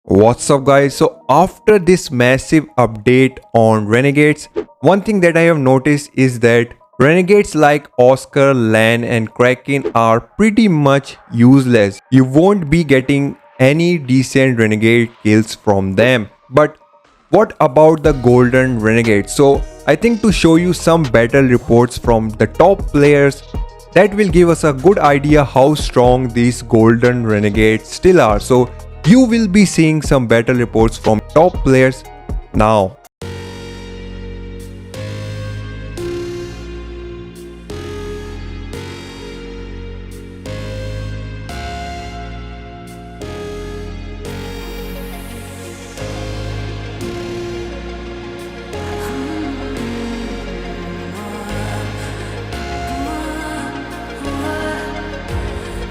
What's up guys? So after this massive update on Renegades, one thing that I have noticed is that Renegades like Oscar, Lan and Kraken are pretty much useless. You won't be getting any decent Renegade kills from them. But what about the Golden Renegade? So I think to show you some battle reports from the top players that will give us a good idea how strong these Golden Renegades still are. So you will be seeing some battle reports from top players now.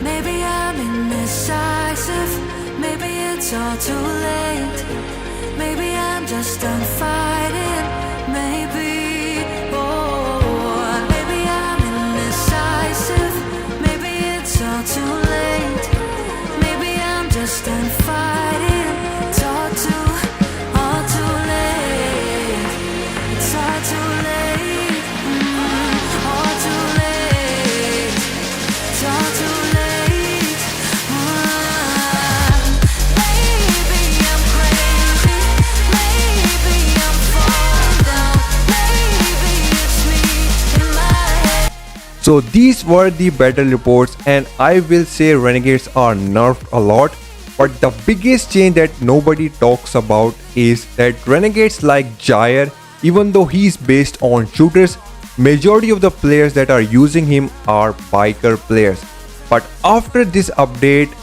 Maybe I'm indecisive, maybe it's all too late. Maybe I'm just done fighting, maybe. Oh, maybe I'm indecisive, maybe it's all too late. Maybe I'm just done fighting. It's all too late. It's all too late. All too late. It's all too late. So these were the battle reports, and I will say Renegades are nerfed a lot, but the biggest change that nobody talks about is that Renegades like Jair, even though he's based on shooters, majority of the players that are using him are biker players. But after this update,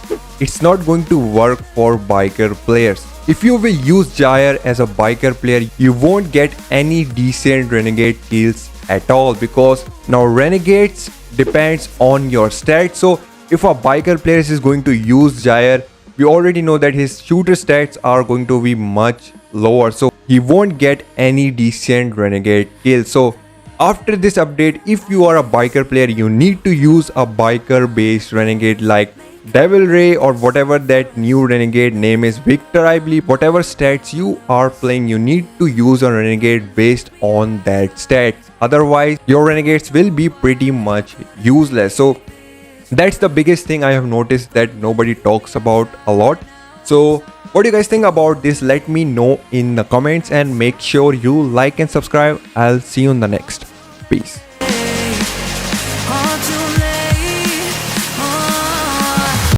it's not going to work for biker players. If you will use Jair as a biker player, you won't get any decent Renegade kills at all, because now Renegades depends on your stats. So if a biker player is going to use Jair, we already know that his shooter stats are going to be much lower, so he won't get any decent Renegade kills. So after this update, if you are a biker player, you need to use a biker based Renegade like Devil Ray or whatever that new Renegade name is, Victor I believe. Whatever stats you are playing, you need to use a Renegade based on that stat. Otherwise your Renegades will be pretty much useless. So that's the biggest thing I have noticed that nobody talks about a lot. So what do you guys think about this? Let me know in the comments, and make sure you like and subscribe. I'll see you in the next. Peace.